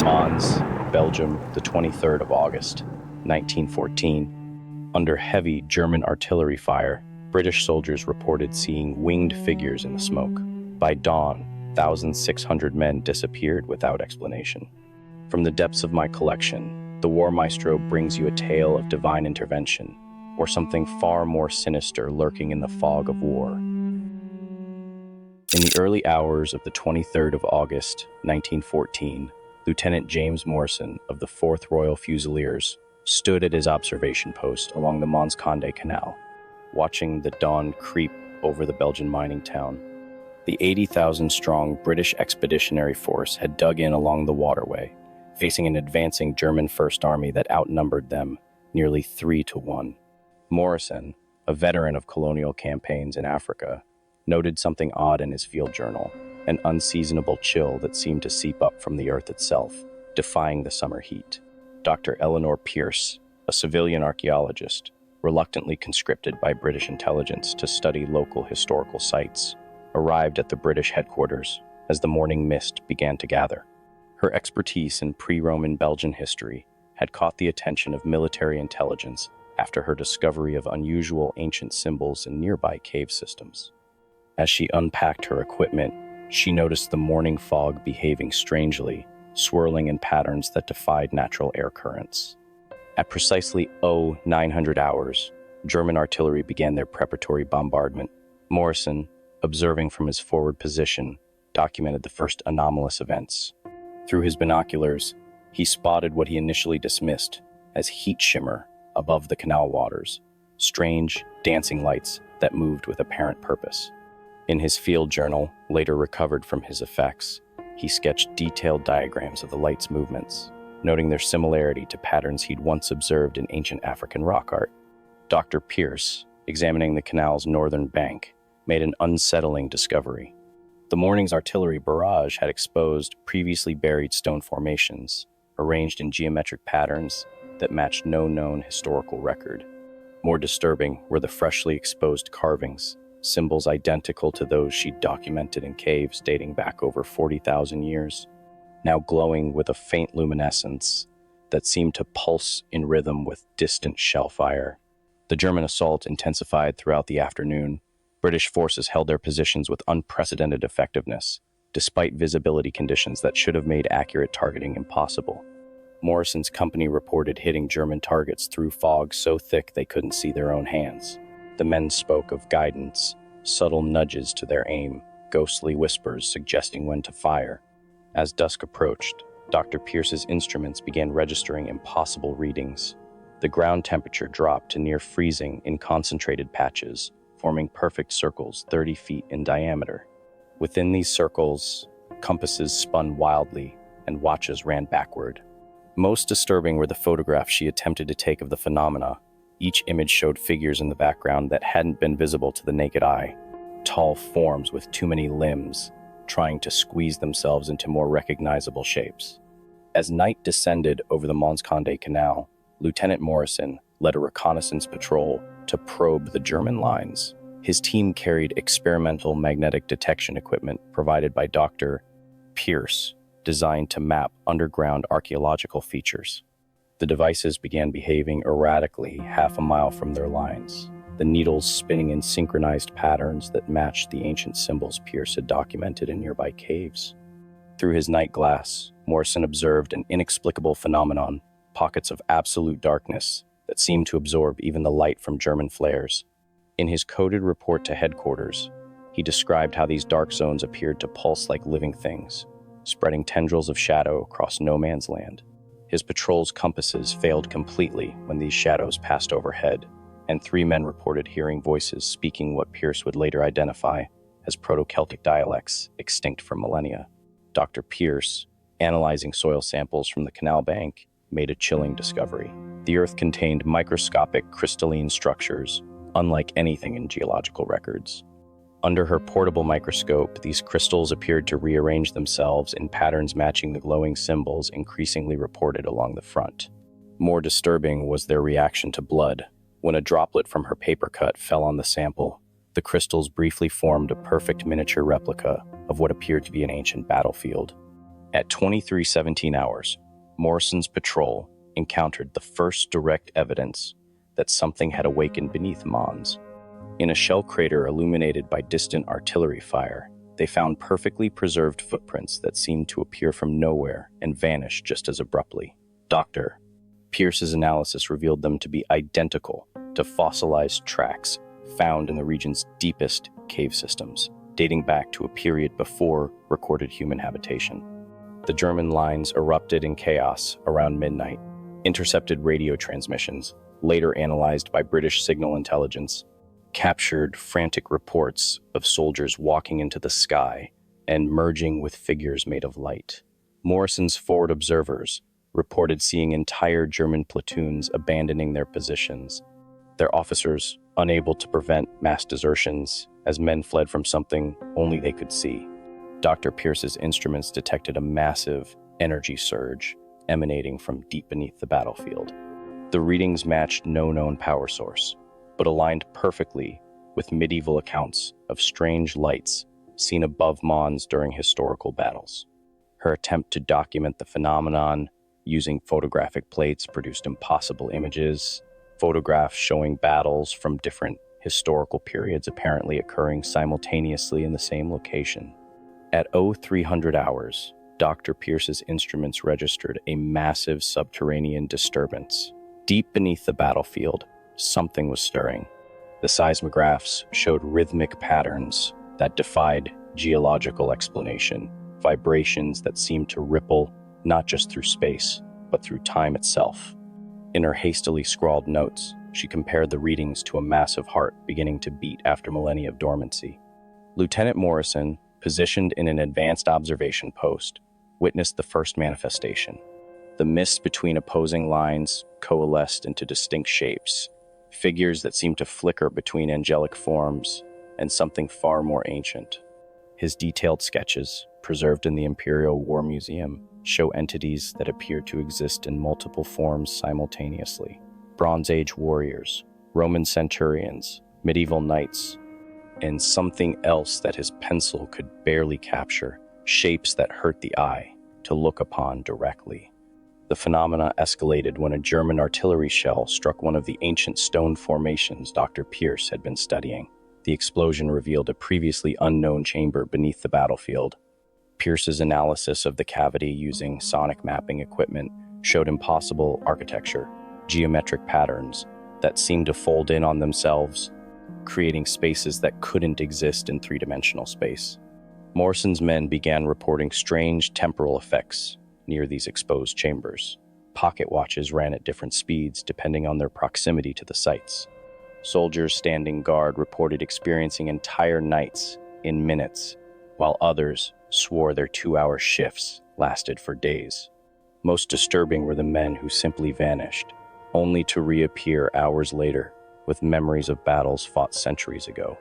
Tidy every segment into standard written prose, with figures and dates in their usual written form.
Mons, Belgium, the 23rd of August, 1914. Under heavy German artillery fire, British soldiers reported seeing winged figures in the smoke. By dawn, 1,600 men disappeared without explanation. From the depths of my collection, the War Maestro brings you a tale of divine intervention, or something far more sinister lurking in the fog of war. In the early hours of the 23rd of August, 1914, Lieutenant James Morrison of the 4th Royal Fusiliers stood at his observation post along the Mons Canal, watching the dawn creep over the Belgian mining town. The 80,000-strong British Expeditionary Force had dug in along the waterway, facing an advancing German First Army that outnumbered them nearly 3-1. Morrison, a veteran of colonial campaigns in Africa, noted something odd in his field journal, an unseasonable chill that seemed to seep up from the earth itself, defying the summer heat. Dr. Eleanor Pierce, a civilian archaeologist, reluctantly conscripted by British intelligence to study local historical sites, arrived at the British headquarters as the morning mist began to gather. Her expertise in pre-Roman Belgian history had caught the attention of military intelligence after her discovery of unusual ancient symbols in nearby cave systems. As she unpacked her equipment, she noticed the morning fog behaving strangely, swirling in patterns that defied natural air currents. At precisely 0900 hours, German artillery began their preparatory bombardment. Morrison, observing from his forward position, documented the first anomalous events. Through his binoculars, he spotted what he initially dismissed as heat shimmer above the canal waters, strange, dancing lights that moved with apparent purpose. In his field journal, later recovered from his effects, he sketched detailed diagrams of the lights' movements, noting their similarity to patterns he'd once observed in ancient African rock art. Dr. Pierce, examining the canal's northern bank, made an unsettling discovery. The morning's artillery barrage had exposed previously buried stone formations, arranged in geometric patterns that matched no known historical record. More disturbing were the freshly exposed carvings, symbols identical to those she'd documented in caves dating back over 40,000 years, now glowing with a faint luminescence that seemed to pulse in rhythm with distant shell fire. The German assault intensified throughout the afternoon. British forces held their positions with unprecedented effectiveness, despite visibility conditions that should have made accurate targeting impossible. Morrison's company reported hitting German targets through fog so thick they couldn't see their own hands. The men spoke of guidance, subtle nudges to their aim, ghostly whispers suggesting when to fire. As dusk approached, Dr. Pierce's instruments began registering impossible readings. The ground temperature dropped to near freezing in concentrated patches, forming perfect circles 30 feet in diameter. Within these circles, compasses spun wildly and watches ran backward. Most disturbing were the photographs she attempted to take of the phenomena. Each image showed figures in the background that hadn't been visible to the naked eye, tall forms with too many limbs, trying to squeeze themselves into more recognizable shapes. As night descended over the Mons Canal, Lieutenant Morrison led a reconnaissance patrol to probe the German lines. His team carried experimental magnetic detection equipment provided by Dr. Pierce, designed to map underground archaeological features. The devices began behaving erratically half a mile from their lines, the needles spinning in synchronized patterns that matched the ancient symbols Pierce had documented in nearby caves. Through his night glass, Morrison observed an inexplicable phenomenon, pockets of absolute darkness that seemed to absorb even the light from German flares. In his coded report to headquarters, he described how these dark zones appeared to pulse like living things, spreading tendrils of shadow across no man's land. His patrol's compasses failed completely when these shadows passed overhead, and 3 men reported hearing voices speaking what Pierce would later identify as Proto-Celtic dialects extinct for millennia. Dr. Pierce, analyzing soil samples from the canal bank, made a chilling discovery. The earth contained microscopic crystalline structures, unlike anything in geological records. Under her portable microscope, these crystals appeared to rearrange themselves in patterns matching the glowing symbols increasingly reported along the front. More disturbing was their reaction to blood. When a droplet from her paper cut fell on the sample, the crystals briefly formed a perfect miniature replica of what appeared to be an ancient battlefield. At 23:17 hours, Morrison's patrol encountered the first direct evidence that something had awakened beneath Mons. In a shell crater illuminated by distant artillery fire, they found perfectly preserved footprints that seemed to appear from nowhere and vanish just as abruptly. Dr. Pierce's analysis revealed them to be identical to fossilized tracks found in the region's deepest cave systems, dating back to a period before recorded human habitation. The German lines erupted in chaos around midnight. Intercepted radio transmissions, later analyzed by British signal intelligence, captured frantic reports of soldiers walking into the sky and merging with figures made of light. Morrison's forward observers reported seeing entire German platoons abandoning their positions, their officers unable to prevent mass desertions as men fled from something only they could see. Dr. Pierce's instruments detected a massive energy surge emanating from deep beneath the battlefield. The readings matched no known power source, but aligned perfectly with medieval accounts of strange lights seen above Mons during historical battles. Her attempt to document the phenomenon using photographic plates produced impossible images, photographs showing battles from different historical periods apparently occurring simultaneously in the same location. At 0300 hours, Dr. Pierce's instruments registered a massive subterranean disturbance. Deep beneath the battlefield, something was stirring. The seismographs showed rhythmic patterns that defied geological explanation, vibrations that seemed to ripple not just through space, but through time itself. In her hastily scrawled notes, she compared the readings to a massive heart beginning to beat after millennia of dormancy. Lieutenant Morrison, positioned in an advanced observation post, witnessed the first manifestation. The mist between opposing lines coalesced into distinct shapes, figures that seemed to flicker between angelic forms and something far more ancient. His detailed sketches, preserved in the Imperial War Museum, show entities that appear to exist in multiple forms simultaneously. Bronze Age warriors, Roman centurions, medieval knights, and something else that his pencil could barely capture, shapes that hurt the eye to look upon directly. The phenomena escalated when a German artillery shell struck one of the ancient stone formations Dr. Pierce had been studying. The explosion revealed a previously unknown chamber beneath the battlefield. Pierce's analysis of the cavity using sonic mapping equipment showed impossible architecture, geometric patterns that seemed to fold in on themselves, creating spaces that couldn't exist in three-dimensional space. Morrison's men began reporting strange temporal effects near these exposed chambers. Pocket watches ran at different speeds depending on their proximity to the sites. Soldiers standing guard reported experiencing entire nights in minutes, while others swore their 2-hour shifts lasted for days. Most disturbing were the men who simply vanished, only to reappear hours later with memories of battles fought centuries ago.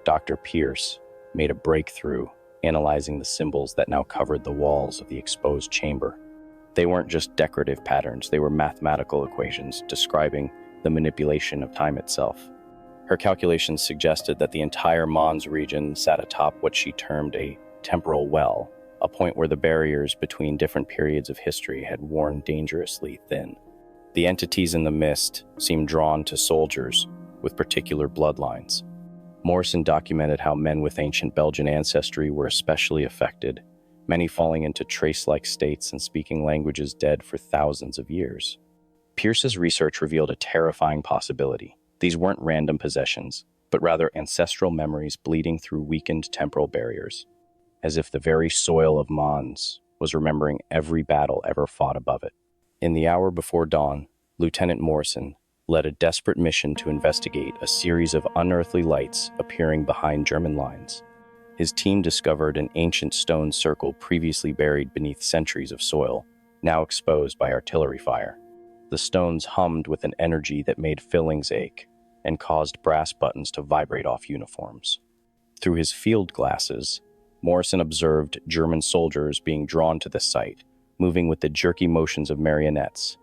Dr. Pierce made a breakthrough analyzing the symbols that now covered the walls of the exposed chamber. They weren't just decorative patterns, they were mathematical equations describing the manipulation of time itself. Her calculations suggested that the entire Mons region sat atop what she termed a temporal well, a point where the barriers between different periods of history had worn dangerously thin. The entities in the mist seemed drawn to soldiers with particular bloodlines. Morrison documented how men with ancient Belgian ancestry were especially affected, many falling into trace-like states and speaking languages dead for thousands of years. Pierce's research revealed a terrifying possibility. These weren't random possessions, but rather ancestral memories bleeding through weakened temporal barriers, as if the very soil of Mons was remembering every battle ever fought above it. In the hour before dawn, Lieutenant Morrison led a desperate mission to investigate a series of unearthly lights appearing behind German lines. His team discovered an ancient stone circle previously buried beneath centuries of soil, now exposed by artillery fire. The stones hummed with an energy that made fillings ache and caused brass buttons to vibrate off uniforms. Through his field glasses, Morrison observed German soldiers being drawn to the site, moving with the jerky motions of marionettes.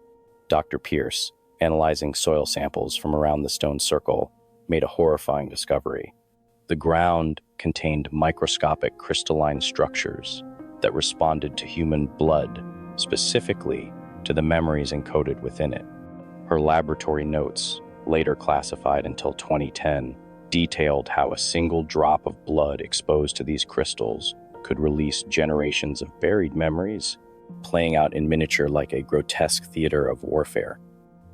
Dr. Pierce, analyzing soil samples from around the stone circle, made a horrifying discovery. The ground contained microscopic crystalline structures, that responded to human blood, specifically to the memories encoded within it. Her laboratory notes, later classified until 2010, detailed how a single drop of blood exposed to these crystals could release generations of buried memories, playing out in miniature like a grotesque theater of warfare.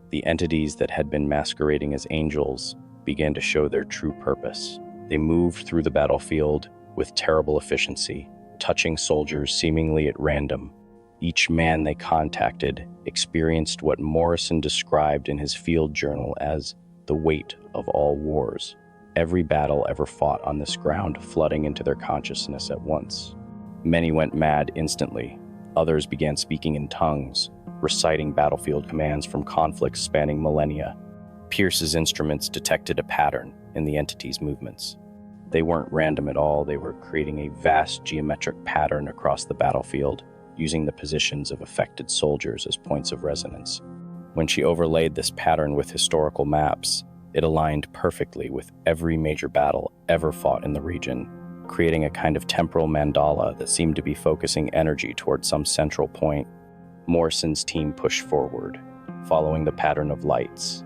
The entities that had been masquerading as angels began to show their true purpose. They moved through the battlefield with terrible efficiency, touching soldiers seemingly at random. Each man they contacted experienced what Morrison described in his field journal as the weight of all wars. Every battle ever fought on this ground flooding into their consciousness at once. Many went mad instantly. Others began speaking in tongues, reciting battlefield commands from conflicts spanning millennia. Pierce's instruments detected a pattern in the entity's movements. They weren't random at all. They were creating a vast geometric pattern across the battlefield, using the positions of affected soldiers as points of resonance. When she overlaid this pattern with historical maps, it aligned perfectly with every major battle ever fought in the region, creating a kind of temporal mandala that seemed to be focusing energy toward some central point. Morrison's team pushed forward, following the pattern of lights.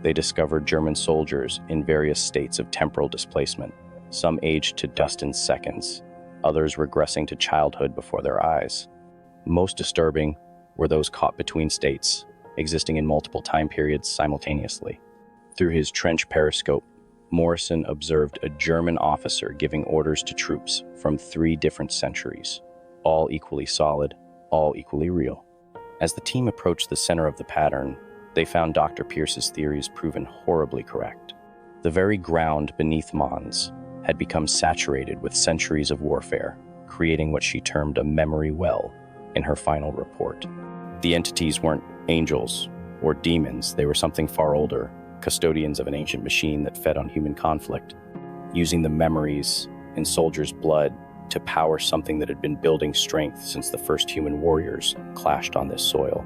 They discovered German soldiers in various states of temporal displacement, some aged to dust in seconds, others regressing to childhood before their eyes. Most disturbing were those caught between states, existing in multiple time periods simultaneously. Through his trench periscope, Morrison observed a German officer giving orders to troops from 3 different centuries, all equally solid, all equally real. As the team approached the center of the pattern, they found Dr. Pierce's theories proven horribly correct. The very ground beneath Mons had become saturated with centuries of warfare, creating what she termed a memory well in her final report. The entities weren't angels or demons, they were something far older, custodians of an ancient machine that fed on human conflict, using the memories in soldiers' blood to power something that had been building strength since the first human warriors clashed on this soil.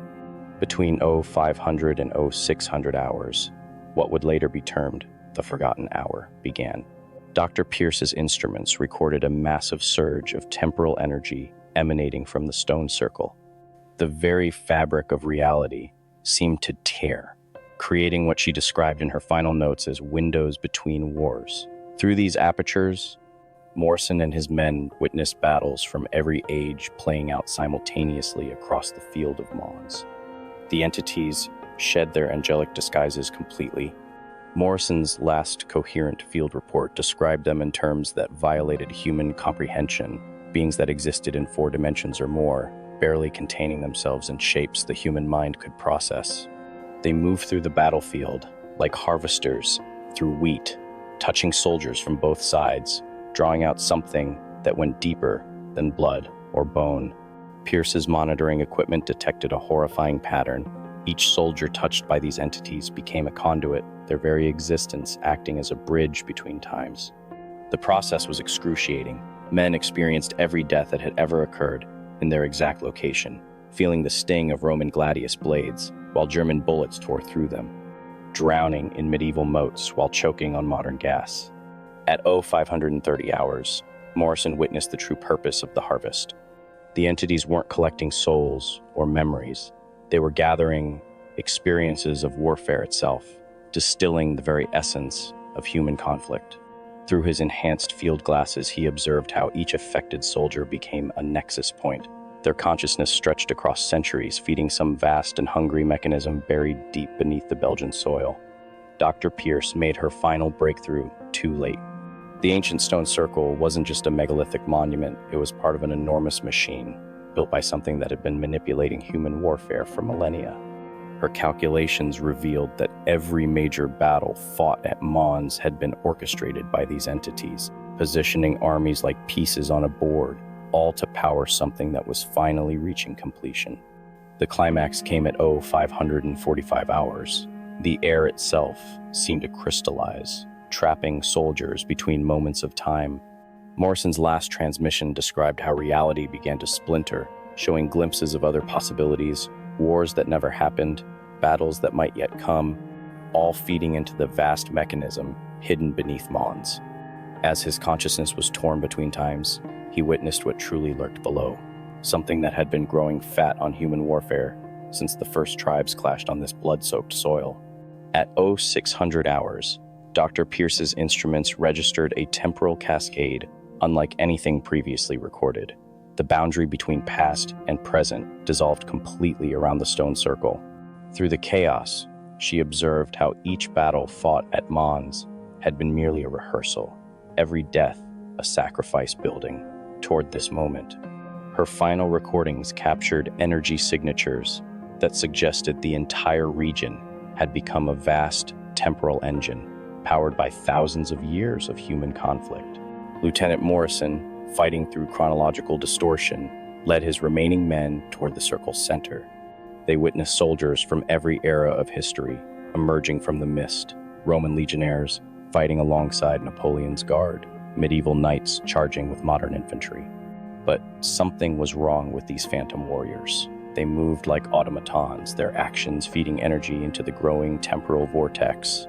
Between 0500 and 0600 hours, what would later be termed the Forgotten Hour began. Dr. Pierce's instruments recorded a massive surge of temporal energy emanating from the stone circle. The very fabric of reality seemed to tear, creating what she described in her final notes as windows between wars. Through these apertures, Morrison and his men witnessed battles from every age playing out simultaneously across the field of Mons. The entities shed their angelic disguises completely. Morrison's last coherent field report described them in terms that violated human comprehension, beings that existed in 4 dimensions or more, barely containing themselves in shapes the human mind could process. They moved through the battlefield like harvesters through wheat, touching soldiers from both sides, drawing out something that went deeper than blood or bone. Pierce's monitoring equipment detected a horrifying pattern. Each soldier touched by these entities became a conduit, their very existence acting as a bridge between times. The process was excruciating. Men experienced every death that had ever occurred in their exact location, feeling the sting of Roman gladius blades, while German bullets tore through them, drowning in medieval moats while choking on modern gas. At 0530 hours, Morrison witnessed the true purpose of the harvest. The entities weren't collecting souls or memories. They were gathering experiences of warfare itself, distilling the very essence of human conflict. Through his enhanced field glasses, he observed how each affected soldier became a nexus point. Their consciousness stretched across centuries, feeding some vast and hungry mechanism buried deep beneath the Belgian soil. Dr. Pierce made her final breakthrough too late. The ancient stone circle wasn't just a megalithic monument, it was part of an enormous machine, built by something that had been manipulating human warfare for millennia. Her calculations revealed that every major battle fought at Mons had been orchestrated by these entities, positioning armies like pieces on a board, all to power something that was finally reaching completion. The climax came at 0545 hours. The air itself seemed to crystallize, trapping soldiers between moments of time. Morrison's last transmission described how reality began to splinter, showing glimpses of other possibilities, wars that never happened, battles that might yet come, all feeding into the vast mechanism hidden beneath Mons. As his consciousness was torn between times, he witnessed what truly lurked below, something that had been growing fat on human warfare since the first tribes clashed on this blood-soaked soil. At 0600 hours, Dr. Pierce's instruments registered a temporal cascade unlike anything previously recorded. The boundary between past and present dissolved completely around the stone circle. Through the chaos, she observed how each battle fought at Mons had been merely a rehearsal, every death a sacrifice building toward this moment. Her final recordings captured energy signatures that suggested the entire region had become a vast temporal engine, powered by thousands of years of human conflict. Lieutenant Morrison, fighting through chronological distortion, led his remaining men toward the circle's center. They witnessed soldiers from every era of history emerging from the mist, Roman legionnaires fighting alongside Napoleon's guard, medieval knights charging with modern infantry. But something was wrong with these phantom warriors. They moved like automatons, their actions feeding energy into the growing temporal vortex.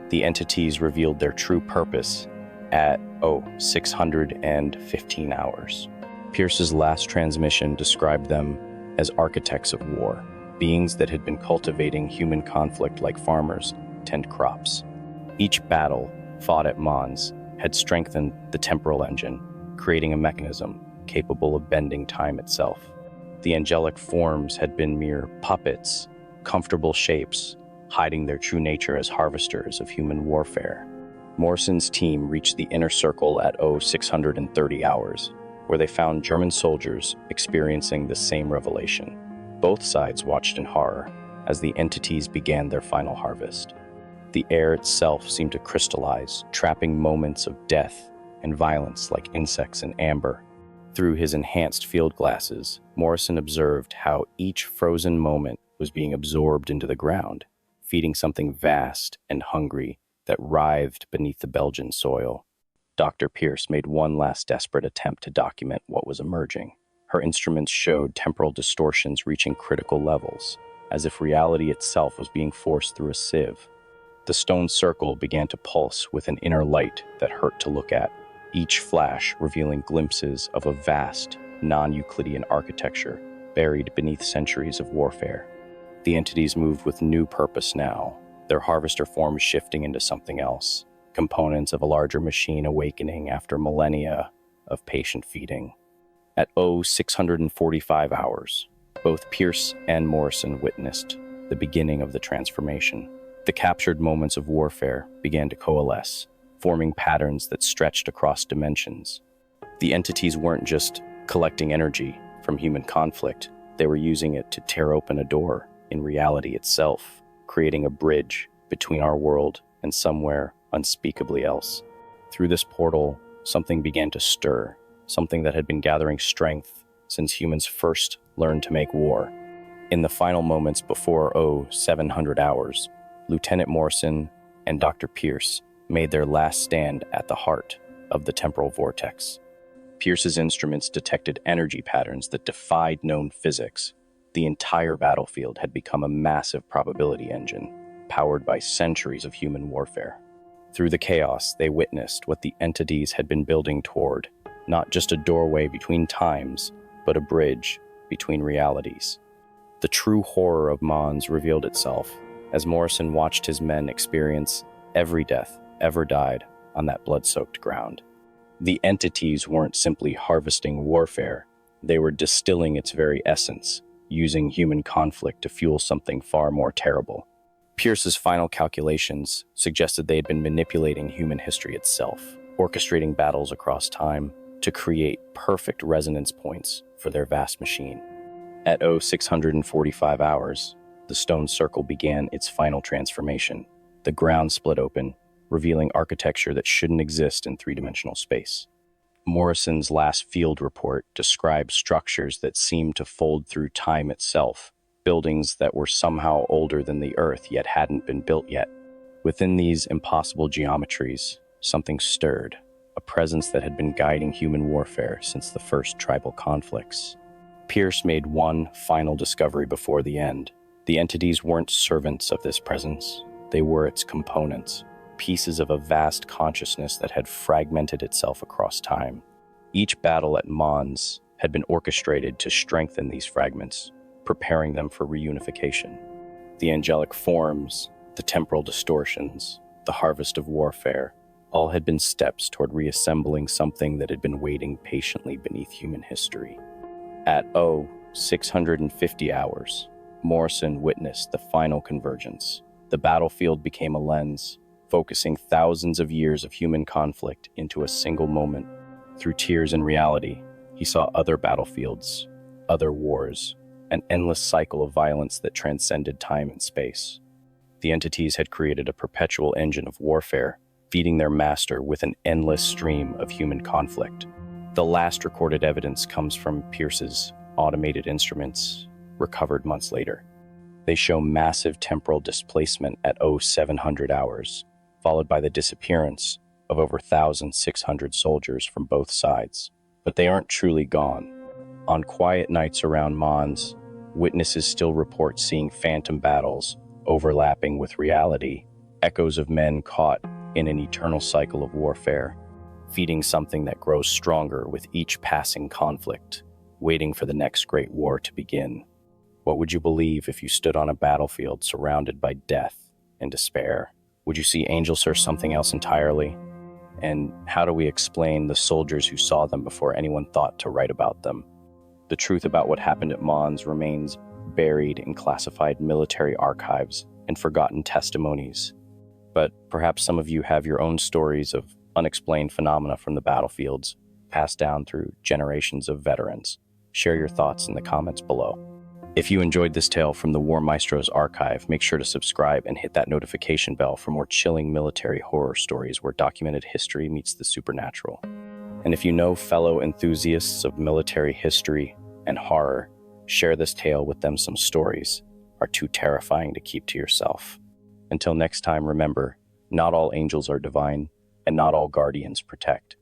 The entities revealed their true purpose at 615 hours. Pierce's last transmission described them as architects of war, beings that had been cultivating human conflict like farmers tend crops. Each battle fought at Mons had strengthened the temporal engine, creating a mechanism capable of bending time itself. The angelic forms had been mere puppets, comfortable shapes, hiding their true nature as harvesters of human warfare. Morrison's team reached the inner circle at 0630 hours, where they found German soldiers experiencing the same revelation. Both sides watched in horror as the entities began their final harvest. The air itself seemed to crystallize, trapping moments of death and violence like insects in amber. Through his enhanced field glasses, Morrison observed how each frozen moment was being absorbed into the ground, feeding something vast and hungry that writhed beneath the Belgian soil. Dr. Pierce made one last desperate attempt to document what was emerging. Her instruments showed temporal distortions reaching critical levels, as if reality itself was being forced through a sieve. The stone circle began to pulse with an inner light that hurt to look at, each flash revealing glimpses of a vast, non-Euclidean architecture buried beneath centuries of warfare. The entities moved with new purpose now, their harvester forms shifting into something else, components of a larger machine awakening after millennia of patient feeding. At 0645 hours, both Pierce and Morrison witnessed the beginning of the transformation. The captured moments of warfare began to coalesce, forming patterns that stretched across dimensions. The entities weren't just collecting energy from human conflict, they were using it to tear open a door in reality itself, creating a bridge between our world and somewhere unspeakably else. Through this portal, something began to stir, something that had been gathering strength since humans first learned to make war. In the final moments before 0700 hours, Lieutenant Morrison and Dr. Pierce made their last stand at the heart of the temporal vortex. Pierce's instruments detected energy patterns that defied known physics. The entire battlefield had become a massive probability engine, powered by centuries of human warfare. Through the chaos, they witnessed what the entities had been building toward, not just a doorway between times, but a bridge between realities. The true horror of Mons revealed itself as Morrison watched his men experience every death ever died on that blood-soaked ground. The entities weren't simply harvesting warfare, they were distilling its very essence, using human conflict to fuel something far more terrible. Pierce's final calculations suggested they had been manipulating human history itself, orchestrating battles across time to create perfect resonance points for their vast machine. At 0645 hours, the stone circle began its final transformation. The ground split open, revealing architecture that shouldn't exist in three-dimensional space. Morrison's last field report described structures that seemed to fold through time itself, buildings that were somehow older than the Earth yet hadn't been built yet. Within these impossible geometries, something stirred, a presence that had been guiding human warfare since the first tribal conflicts. Pierce made one final discovery before the end. The entities weren't servants of this presence, they were its components, pieces of a vast consciousness that had fragmented itself across time. Each battle at Mons had been orchestrated to strengthen these fragments, preparing them for reunification. The angelic forms, the temporal distortions, the harvest of warfare, all had been steps toward reassembling something that had been waiting patiently beneath human history. At 650 hours, Morrison witnessed the final convergence. The battlefield became a lens, focusing thousands of years of human conflict into a single moment. Through tears and reality, he saw other battlefields, other wars, an endless cycle of violence that transcended time and space. The entities had created a perpetual engine of warfare, feeding their master with an endless stream of human conflict. The last recorded evidence comes from Pierce's automated instruments, recovered months later. They show massive temporal displacement at 0700 hours, followed by the disappearance of over 1,600 soldiers from both sides. But they aren't truly gone. On quiet nights around Mons, witnesses still report seeing phantom battles overlapping with reality, echoes of men caught in an eternal cycle of warfare, feeding something that grows stronger with each passing conflict, waiting for the next great war to begin. What would you believe if you stood on a battlefield surrounded by death and despair? Would you see angels or something else entirely? And how do we explain the soldiers who saw them before anyone thought to write about them? The truth about what happened at Mons remains buried in classified military archives and forgotten testimonies. But perhaps some of you have your own stories of unexplained phenomena from the battlefields, passed down through generations of veterans. Share your thoughts in the comments below. If you enjoyed this tale from the War Maestro's archive, make sure to subscribe and hit that notification bell for more chilling military horror stories where documented history meets the supernatural. And if you know fellow enthusiasts of military history and horror, share this tale with them. Some stories are too terrifying to keep to yourself. Until next time, remember, not all angels are divine, and not all guardians protect.